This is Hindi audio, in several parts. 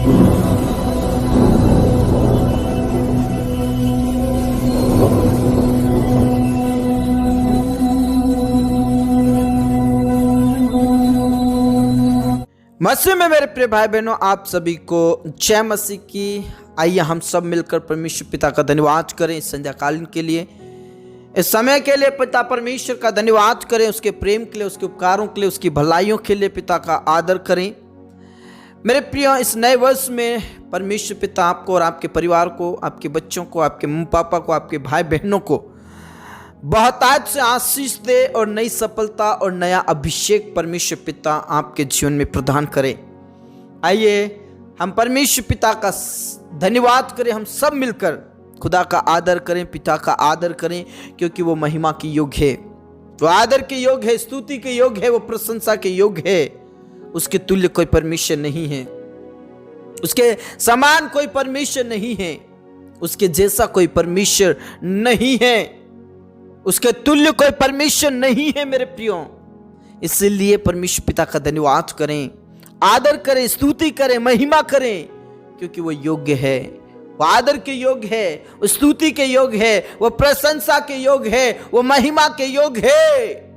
मसीह में मेरे प्रिय भाई बहनों, आप सभी को जय मसीह की। आइए हम सब मिलकर परमेश्वर पिता का धन्यवाद करें इस संध्या कालीन के लिए, इस समय के लिए। पिता परमेश्वर का धन्यवाद करें, उसके प्रेम के लिए, उसके उपकारों के लिए, उसकी भलाइयों के लिए पिता का आदर करें। मेरे प्रिय, इस नए वर्ष में परमेश्वर पिता आपको और आपके परिवार को, आपके बच्चों को, आपके मम्मी पापा को, आपके भाई बहनों को बहुतायत से आशीष दे और नई सफलता और नया अभिषेक परमेश्वर पिता आपके जीवन में प्रदान करे। आइए हम परमेश्वर पिता का धन्यवाद करें, हम सब मिलकर खुदा का आदर करें, पिता का आदर करें, क्योंकि वो महिमा के योग्य है, वो आदर के योग्य है, स्तुति के योग्य है, वो प्रशंसा के योग्य है। उसके तुल्य कोई परमेश्वर नहीं है, उसके समान कोई परमेश्वर नहीं है, उसके जैसा कोई परमेश्वर नहीं है, उसके तुल्य कोई परमेश्वर नहीं है मेरे प्रियो। इसलिए परमेश्वर पिता का धन्यवाद करें, आदर करें, स्तुति करें, महिमा करें, क्योंकि वो योग्य है, वो आदर के योग्य है, वो स्तुति के योग्य है, वो प्रशंसा के योग्य है, वो महिमा के योग्य है।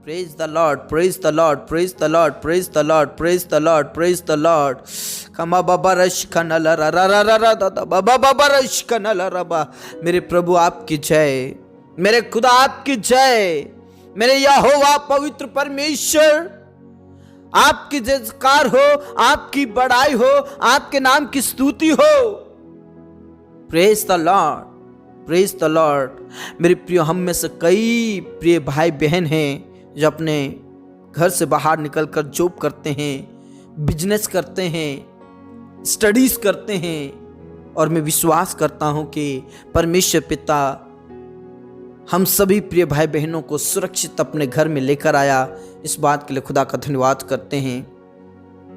Praise the lord, praise the lord, praise the lord, praise the lord, praise the lord, praise the Lord. कमा बाबा रश कनल रा रा रा रा रा बाबा बाबा रश कनल रबा। मेरे प्रभु आपकी जय, मेरे खुदा आपकी जय, मेरे यहोवा पवित्र परमेश्वर आपकी जयकार हो, आपकी बड़ाई हो, आपके नाम की स्तुति हो। Praise the lord, praise the Lord. मेरे प्रिय, हम में से कई प्रिय भाई बहन हैं जो अपने घर से बाहर निकलकर जॉब करते हैं, बिजनेस करते हैं, स्टडीज करते हैं, और मैं विश्वास करता हूं कि परमेश्वर पिता हम सभी प्रिय भाई बहनों को सुरक्षित अपने घर में लेकर आया। इस बात के लिए खुदा का धन्यवाद करते हैं,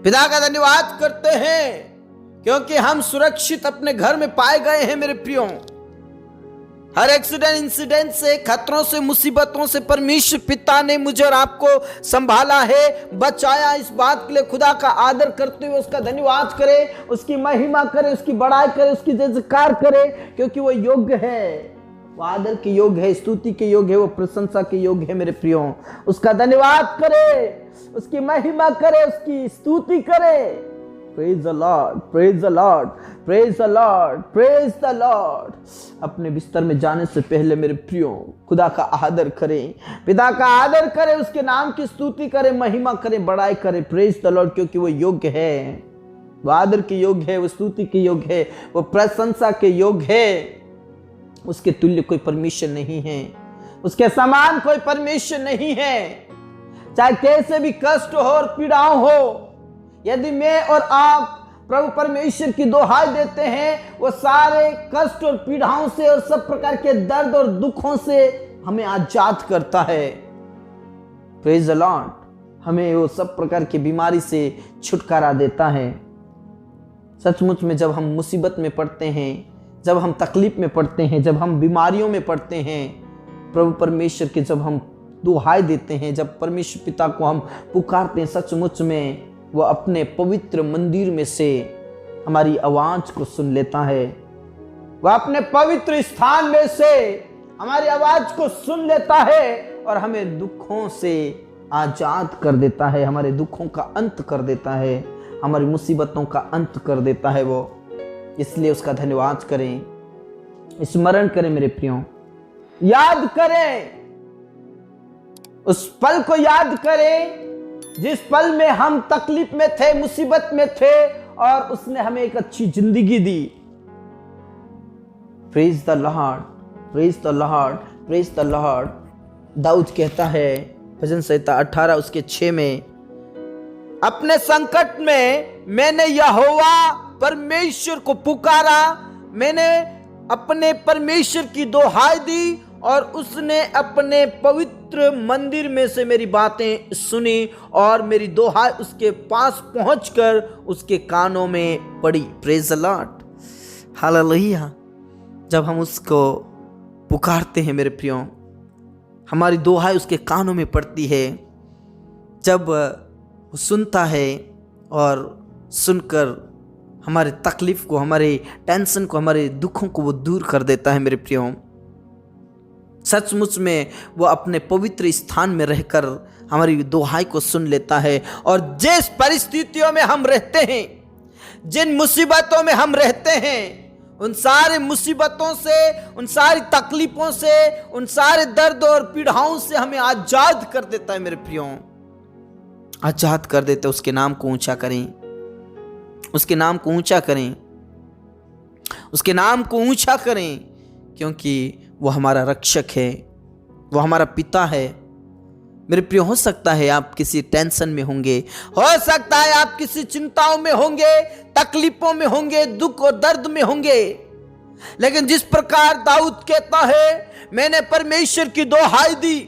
पिता का धन्यवाद करते हैं, क्योंकि हम सुरक्षित अपने घर में पाए गए हैं। मेरे प्रियो, हर एक्सीडेंट, इंसिडेंट से, खतरों से, मुसीबतों से परमेश्वर पिता ने मुझे और आपको संभाला है, बचाया। इस बात के लिए खुदा का आदर करते हुए उसका धन्यवाद करें, उसकी महिमा करें, उसकी बड़ाई करें, उसकी जयकार करें, क्योंकि वो योग्य है, वो आदर के योग्य है, स्तुति के योग्य है, वो प्रशंसा के योग्य है। मेरे प्रियो, उसका धन्यवाद करें, उसकी महिमा करें, उसकी स्तुति करें। Praise the lord, praise the lord, praise the lord, praise the Lord. अपने बिस्तर में जाने से पहले मेरे प्रियो खुदा का आदर करें, पिता का आदर करें, उसके नाम की स्तुति करें, महिमा करें, बड़ाई करें। प्रेज द लॉर्ड, क्योंकि वो योग्य है, वो आदर के योग्य है, वो स्तुति के योग्य है, वो प्रशंसा के योग्य है। उसके तुल्य कोई परमेश्वर नहीं है, उसके समान कोई परमेश्वर नहीं है। चाहे कैसे भी कष्ट हो और पीड़ाओं हो, यदि मैं और आप प्रभु परमेश्वर की दुहाई देते हैं, वो सारे कष्ट और पीड़ाओं से और सब प्रकार के दर्द और दुखों से हमें आजाद करता है। Praise the Lord. हमें वो सब प्रकार की बीमारी से छुटकारा देता है। सचमुच में जब हम मुसीबत में पड़ते हैं, जब हम तकलीफ में पड़ते हैं, जब हम बीमारियों में पड़ते हैं, प्रभु परमेश्वर के जब हम दुहाई देते हैं, जब परमेश्वर पिता को हम पुकारते हैं, सचमुच में वो अपने पवित्र मंदिर में से हमारी आवाज को सुन लेता है। वह अपने पवित्र स्थान में से हमारी आवाज को सुन लेता है और हमें दुखों से आजाद कर देता है, हमारे दुखों का अंत कर देता है, हमारी मुसीबतों का अंत कर देता है वो। इसलिए उसका धन्यवाद करें, स्मरण करें मेरे प्रियो, याद करें, उस पल को याद करें जिस पल में हम तकलीफ में थे, मुसीबत में थे, और उसने हमें एक अच्छी जिंदगी दी। Praise the lord, praise the lord, praise the lord. दाऊद कहता है भजन संहिता 18 उसके 6 में, अपने संकट में मैंने यहोवा परमेश्वर को पुकारा, मैंने अपने परमेश्वर की दुहाई दी और उसने अपने पवित्र मंदिर में से मेरी बातें सुनी और मेरी दुहाई उसके पास पहुंचकर उसके कानों में पड़ी। Praise the Lord, hallelujah. जब हम उसको पुकारते हैं मेरे प्रियो, हमारी दुहाई उसके कानों में पड़ती है, जब वो सुनता है और सुनकर हमारे तकलीफ को, हमारे टेंशन को, हमारे दुखों को वो दूर कर देता है मेरे प्रियो। सचमुच में वो अपने पवित्र स्थान में रहकर हमारी दुहाई को सुन लेता है। और जिस परिस्थितियों में हम रहते हैं, जिन मुसीबतों में हम रहते हैं, उन सारे मुसीबतों से, उन सारी तकलीफों से, उन सारे दर्द और पीड़ाओं से हमें आजाद कर देता है मेरे प्रियो, आजाद कर देता है। उसके नाम को ऊंचा करें, उसके नाम को ऊंचा करें, उसके नाम को ऊंचा करें, क्योंकि वो हमारा रक्षक है, वो हमारा पिता है। मेरे प्रिय, हो सकता है आप किसी टेंशन में होंगे, हो सकता है आप किसी चिंताओं में होंगे, तकलीफों में होंगे, दुख और दर्द में होंगे, लेकिन जिस प्रकार दाऊद कहता है, मैंने परमेश्वर की दुहाई दी,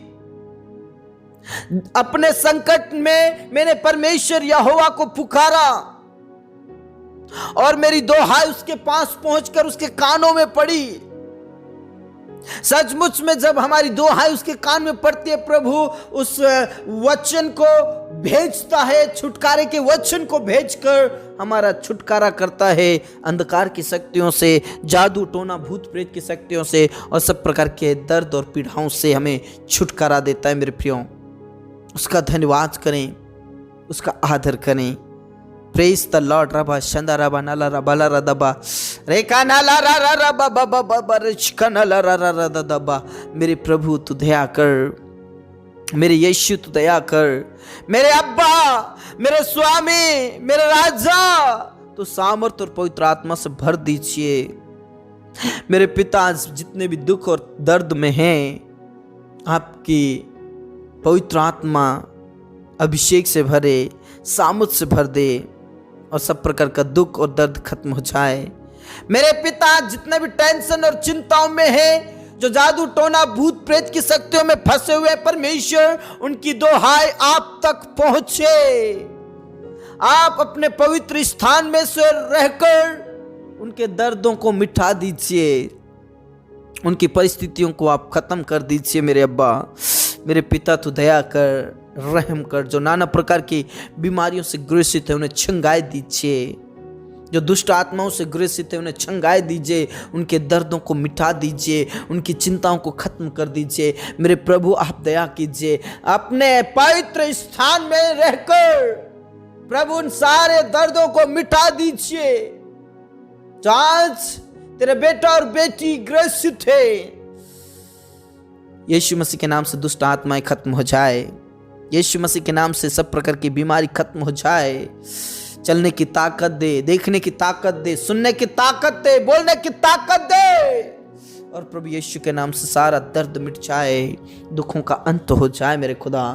अपने संकट में मैंने परमेश्वर यहोवा को पुकारा और मेरी दुहाई उसके पास पहुंचकर उसके कानों में पड़ी। सचमुच में जब हमारी दुहाई उसके कान में पड़ती है, प्रभु उस वचन को भेजता है, छुटकारे के वचन को भेजकर हमारा छुटकारा करता है अंधकार की शक्तियों से, जादू टोना भूत प्रेत की शक्तियों से और सब प्रकार के दर्द और पीड़ाओं से हमें छुटकारा देता है मेरे प्रियो। उसका धन्यवाद करें, उसका आदर करें। Praise the Lord. Rava Shanda रबा नाला रबा ला रदबा रेका नाला रा रा रबा बबा बबा रिचका नाला रा रा रदबा। मेरे प्रभु तू दया कर, मेरे यीशु तू दया कर, मेरे अब्बा, मेरे स्वामी, मेरे राजा, तो सामर्थ और पवित्र आत्मा से भर दीजिए। मेरे पिता जितने भी दुख और दर्द में हैं, आपकी पवित्र आत्मा अभिषेक से भरे, सामर्थ से भर दे और सब प्रकार का दुख और दर्द खत्म हो जाए। मेरे पिता जितने भी टेंशन और चिंताओं में हैं, जो जादू टोना भूत प्रेत की शक्तियों में फंसे हुए, परमेश्वर उनकी दुहाई आप तक पहुंचे। आप अपने पवित्र स्थान में से रहकर उनके दर्दों को मिटा दीजिए, उनकी परिस्थितियों को आप खत्म कर दीजिए। मेरे अब्बा, मेरे पिता तू दया कर, रहम कर। जो नाना प्रकार की बीमारियों से ग्रसित है उन्हें छंगाए दीजिए, जो दुष्ट आत्माओं से ग्रसित है उन्हें छंगाए दीजिए, उनके दर्दों को मिटा दीजिए, उनकी चिंताओं को खत्म कर दीजिए। मेरे प्रभु आप दया कीजिए, अपने पवित्र स्थान में रहकर प्रभु उन सारे दर्दों को मिटा दीजिए। जो आज तेरे बेटा और बेटी ग्रसित है, यीशु मसीह के नाम से दुष्ट आत्माएं खत्म हो जाए, यीशु मसीह के नाम से सब प्रकार की बीमारी खत्म हो जाए। चलने की ताकत दे, देखने की ताकत दे, सुनने की ताकत दे, बोलने की ताकत दे, और प्रभु यीशु के नाम से सारा दर्द मिट जाए, दुखों का अंत हो जाए। मेरे खुदा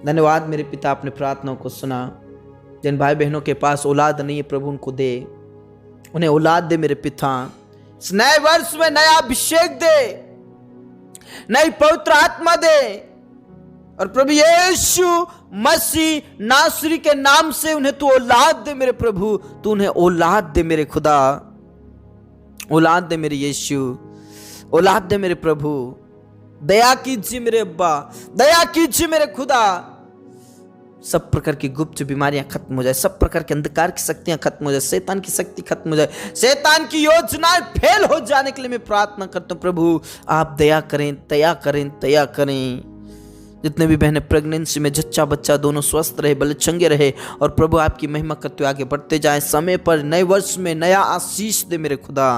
धन्यवाद मेरे पिता, अपने प्रार्थनाओं को सुना। जिन भाई बहनों के पास औलाद नहीं है, प्रभु उनको दे, उन्हें औलाद दे मेरे पिता। इस नए वर्ष में नया अभिषेक दे, नई पवित्र आत्मा दे, और प्रभु यीशु मसीह नासरी के नाम से उन्हें तू औलाद दे मेरे प्रभु। तू उन्हें औलाद दे मेरे खुदा, औलाद दे मेरे यीशु, औलाद दे मेरे प्रभु। दया कीजिए मेरे अब्बा, दया कीजिए मेरे खुदा। सब प्रकार की गुप्त बीमारियां खत्म हो जाए, सब प्रकार के अंधकार की शक्तियां खत्म हो जाए, शैतान की शक्ति खत्म हो जाए, शैतान की योजनाएं फेल हो जाने के लिए मैं प्रार्थना करता हूं। प्रभु आप दया करें, दया करें, दया करें। जितने भी बहनें प्रेगनेंसी में जच्चा बच्चा दोनों स्वस्थ रहे, बलचंगे रहे, और प्रभु आपकी महिमा करते हुए आगे बढ़ते जाएं। समय पर नए वर्ष में नया आशीष दे मेरे खुदा।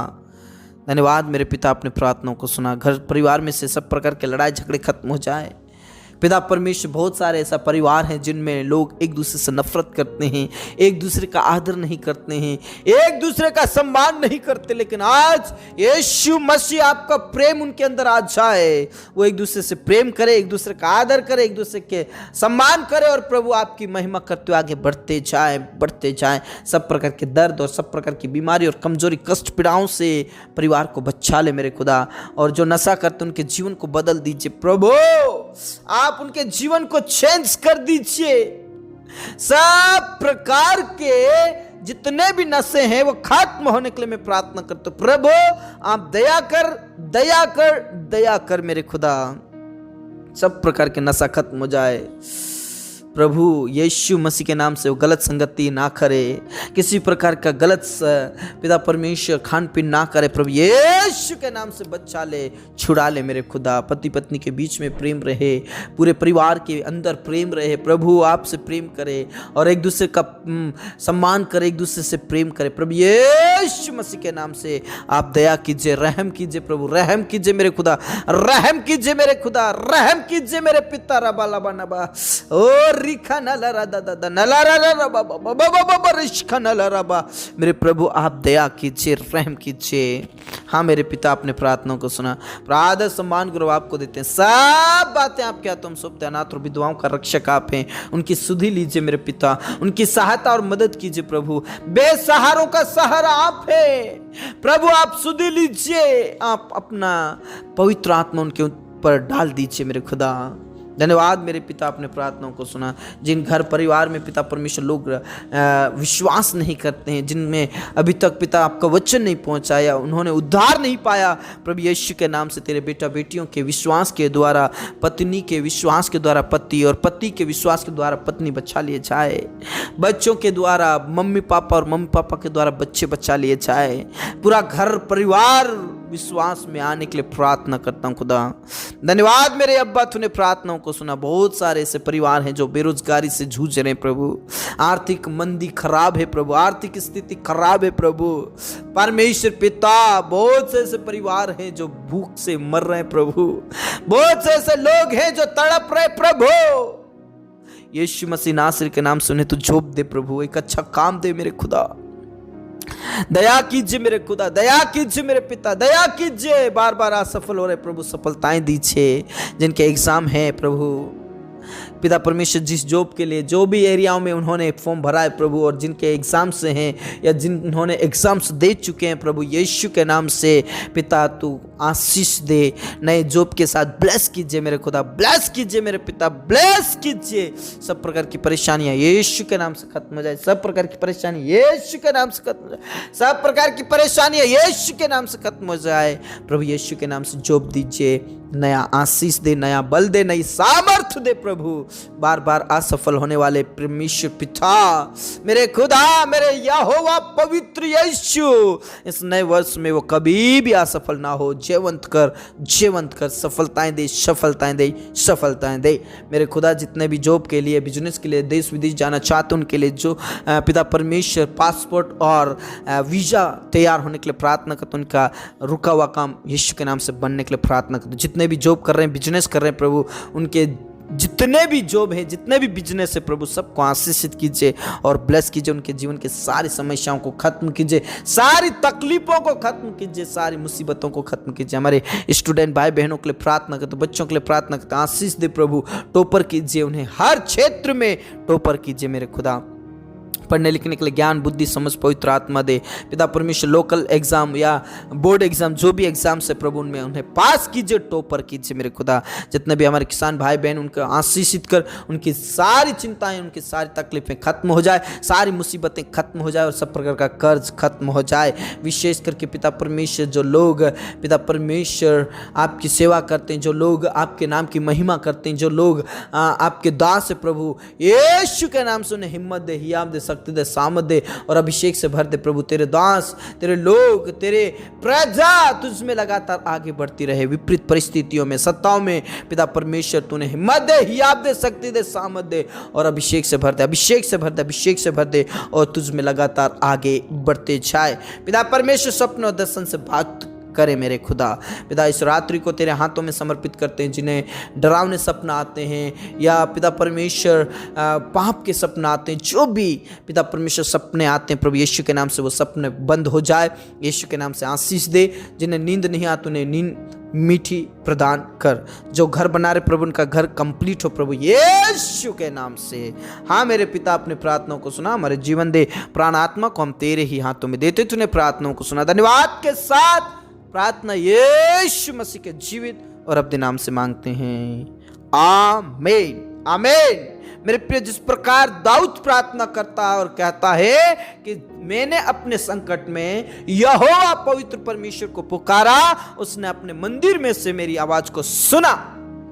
धन्यवाद मेरे पिता, अपने प्रार्थनाओं को सुना। घर परिवार में से सब प्रकार के लड़ाई झगड़े खत्म हो जाए पिता परमेश्वर। बहुत सारे ऐसा परिवार हैं जिनमें लोग एक दूसरे से नफरत करते हैं, एक दूसरे का आदर नहीं करते हैं, एक दूसरे का सम्मान नहीं करते, लेकिन आज यीशु मसीह आपका प्रेम उनके अंदर आ जाए, वो एक दूसरे से प्रेम करे, एक दूसरे का आदर करे, एक दूसरे के सम्मान करे, और प्रभु आपकी महिमा करते हुए आगे बढ़ते जाए, बढ़ते जाए। सब प्रकार के दर्द और सब प्रकार की बीमारी और कमजोरी, कष्ट पीड़ाओं से परिवार को बचा ले मेरे खुदा। और जो नशा करते उनके जीवन को बदल दीजिए प्रभु, आप उनके जीवन को चेंज कर दीजिए। सब प्रकार के जितने भी नशे हैं वो खत्म होने के लिए मैं प्रार्थना करता हूं। प्रभु आप दया कर, दया कर, दया कर मेरे खुदा। सब प्रकार के नशा खत्म हो जाए प्रभु यीशु मसीह के नाम से वो गलत संगति ना करे, किसी प्रकार का गलत पिता परमेश्वर खान पीन ना करे। प्रभु यीशु के नाम से बचा ले, छुड़ा ले मेरे खुदा। पति पत्नी के बीच में प्रेम रहे, पूरे परिवार के अंदर प्रेम रहे। प्रभु आपसे प्रेम करे और एक दूसरे का सम्मान करे, एक दूसरे से प्रेम करे। प्रभु यीशु मसीह के नाम से आप दया कीजिए, रहम कीजिए प्रभु, रहम कीजिए मेरे खुदा, रहम कीजिए मेरे खुदा, रहम कीजिए मेरे पिता। रबा लबा नबा ओ रिखा नला दा दा दा नला रा रा रबा बा बा बा बा रिश्का नला रबा। मेरे प्रभु आप दया कीजिए, रहम कीजिए। हाँ मेरे पिता, आपने प्रार्थनाओं को सुना। आदर सम्मान गौरव आपको देते हैं, सब बातें आपके हाथों में सौंपते हैं। अनाथ और विधवाओं का रक्षक आप हैं, उनकी सुधि लीजिए मेरे पिता, उनकी सहायता और मदद कीजिए प्रभु। बेसहारों का सहारा आप है प्रभु, आप सुधि लीजिए, आप अपना पवित्र आत्मा उनके ऊपर डाल दीजिए मेरे खुदा। धन्यवाद मेरे पिता, अपने प्रार्थनाओं को सुना। जिन घर परिवार में पिता परमेश्वर लोग विश्वास नहीं करते हैं, जिनमें अभी तक पिता आपका वचन नहीं पहुंचाया, उन्होंने उद्धार नहीं पाया, प्रभु यीशु के नाम से तेरे बेटा बेटियों के विश्वास के द्वारा, पत्नी के विश्वास के द्वारा पति और पति के विश्वास के द्वारा पत्नी बचा लिए जाए, बच्चों के द्वारा मम्मी पापा और मम्मी पापा के द्वारा बच्चे बचा लिए जाए, पूरा घर परिवार विश्वास में आने के लिए प्रार्थना करता हूँ खुदा। धन्यवाद मेरे अब्बा, तूने प्रार्थनाओं को सुना। बहुत सारे ऐसे परिवार हैं जो बेरोजगारी से जूझ रहे हैं प्रभु, आर्थिक मंदी खराब है प्रभु, आर्थिक स्थिति खराब है प्रभु परमेश्वर पिता। बहुत से ऐसे परिवार हैं जो भूख से मर रहे हैं प्रभु, बहुत से ऐसे लोग हैं जो तड़प रहे प्रभु। यीशु मसीह नासरी के नाम से उन्हें तू जॉब दे प्रभु, एक अच्छा काम दे मेरे खुदा। दया कीजिए मेरे खुदा, दया कीजिए मेरे पिता, दया कीजिए। बार बार असफल हो रहे प्रभु, सफलताएं दीजिए। जिनके एग्जाम है प्रभु पिता परमेश्वर, जिस जॉब के लिए जो भी एरियाओं में उन्होंने फॉर्म भरा है प्रभु, और जिनके एग्जाम से हैं या जिन्होंने एग्जाम्स दे चुके हैं प्रभु यीशु के नाम से पिता तू आशीष दे। नए जॉब के साथ ब्लेस कीजिए मेरे खुदा, ब्लेस कीजिए मेरे पिता, ब्लेस कीजिए। सब प्रकार की परेशानियां यीशु के नाम से खत्म हो जाए, सब प्रकार की परेशानी यीशु के नाम से खत्म हो जाए, सब प्रकार की परेशानियां यीशु के नाम से खत्म हो जाए। प्रभु यीशु के नाम से जॉब दीजिए, नया आशीष दे, नया बल दे, नई सामर्थ्य दे प्रभु। बार बार असफल होने वाले परमेश्वर पिता मेरे खुदा, मेरे यहोवा पवित्र यीशु, इस नए वर्ष में वो कभी भी असफल ना हो। जीवंत कर, जीवंत कर, सफलताएं दे, सफलताएं दे, सफलताएं दे मेरे खुदा। जितने भी जॉब के लिए, बिजनेस के लिए, देश विदेश जाना चाहते हैं उनके लिए जो पिता परमेश्वर पासपोर्ट और वीजा तैयार होने के लिए प्रार्थना करते, उनका रुका हुआ काम यीशु के नाम से बनने के लिए प्रार्थना करते। जितने भी जॉब कर रहे हैं, बिजनेस कर रहे हैं प्रभु, उनके जितने भी जॉब है, जितने भी बिजनेस है प्रभु, सबको आशीषित कीजिए और ब्लेस कीजिए। उनके जीवन के सारी समस्याओं को खत्म कीजिए, सारी तकलीफों को खत्म कीजिए, सारी मुसीबतों को खत्म कीजिए। हमारे स्टूडेंट भाई बहनों के लिए प्रार्थना करते, बच्चों के लिए प्रार्थना करते, आशीष दे प्रभु, टॉपर कीजिए उन्हें, हर क्षेत्र में टॉपर कीजिए मेरे खुदा। पढ़ने लिखने के लिए ज्ञान बुद्धि समझ पवित्र आत्मा दे पिता परमेश्वर। लोकल एग्जाम या बोर्ड एग्जाम, जो भी एग्जाम से प्रभु उनमें उन्हें पास कीजिए, टॉपर कीजिए मेरे खुदा। जितने भी हमारे किसान भाई बहन, उनको आशीषित कर, उनकी सारी चिंताएं, उनकी सारी तकलीफें खत्म हो जाए, सारी मुसीबतें खत्म हो जाए और सब प्रकार का कर्ज खत्म हो जाए। विशेष करके पिता परमेश्वर जो लोग पिता परमेश्वर आपकी सेवा करते हैं, जो लोग आपके नाम की महिमा करते हैं, जो लोग आपके दास है प्रभु यीशु के नाम से उन्हें हिम्मत दे, हियाव दे, शक्ति दे, सामर्थ दे और अभिषेक से भर दे प्रभु। तेरे दास, तेरे लोग, तेरे प्रजा तुझ में लगातार आगे बढ़ती रहे। विपरीत परिस्थितियों में, सत्ताओं में पिता परमेश्वर तूने हिम्मत दे, हियाव दे, शक्ति दे, सामर्थ दे और अभिषेक से भर दे, अभिषेक से भर दे, अभिषेक से भर दे और तुझ में लगातार आगे बढ़ते जाए। पिता परमेश्वर स्वप्न और दर्शन से भाग करे मेरे खुदा। पिता इस रात्रि को तेरे हाथों में समर्पित करते हैं। जिन्हें डरावने सपना आते हैं या पिता परमेश्वर पाप के सपना आते हैं, जो भी पिता परमेश्वर सपने आते हैं प्रभु यीशु के नाम से वो सपने बंद हो जाए। यीशु के नाम से आशीष दे। जिन्हें नींद नहीं आती उन्हें नींद मीठी प्रदान कर। जो घर बना रहे प्रभु उनका घर कंप्लीट हो प्रभु यीशु के नाम से। हाँ मेरे पिता अपने प्रार्थनाओं को सुना, हमारे जीवन दे, प्राण आत्मा को हम तेरे ही हाथों में देते। तूने प्रार्थनाओं को सुना। धन्यवाद के साथ प्रार्थना यीशु मसीह के जीवित और अपने नाम से मांगते हैं, आमीन, आमीन। मेरे प्रिय, जिस प्रकार दाऊद प्रार्थना करता है और कहता है कि मैंने अपने संकट में यहोवा पवित्र परमेश्वर को पुकारा, उसने अपने मंदिर में से मेरी आवाज को सुना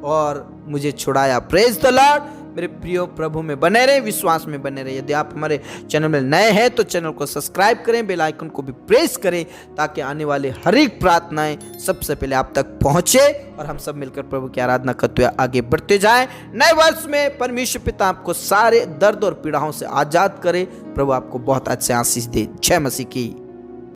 और मुझे छुड़ाया। Praise the Lord. मेरे प्रिय प्रभु में बने रहे, विश्वास में बने रहे। यदि आप हमारे चैनल में नए हैं तो चैनल को सब्सक्राइब करें, बेल आइकन को भी प्रेस करें, ताकि आने वाले हर एक प्रार्थनाएं सबसे पहले आप तक पहुंचे और हम सब मिलकर प्रभु की आराधना करते हुए आगे बढ़ते जाएं। नए वर्ष में परमेश्वर पिता आपको सारे दर्द और पीड़ाओं से आजाद करे। प्रभु आपको बहुत अच्छे आशीष दे। जय मसीह की।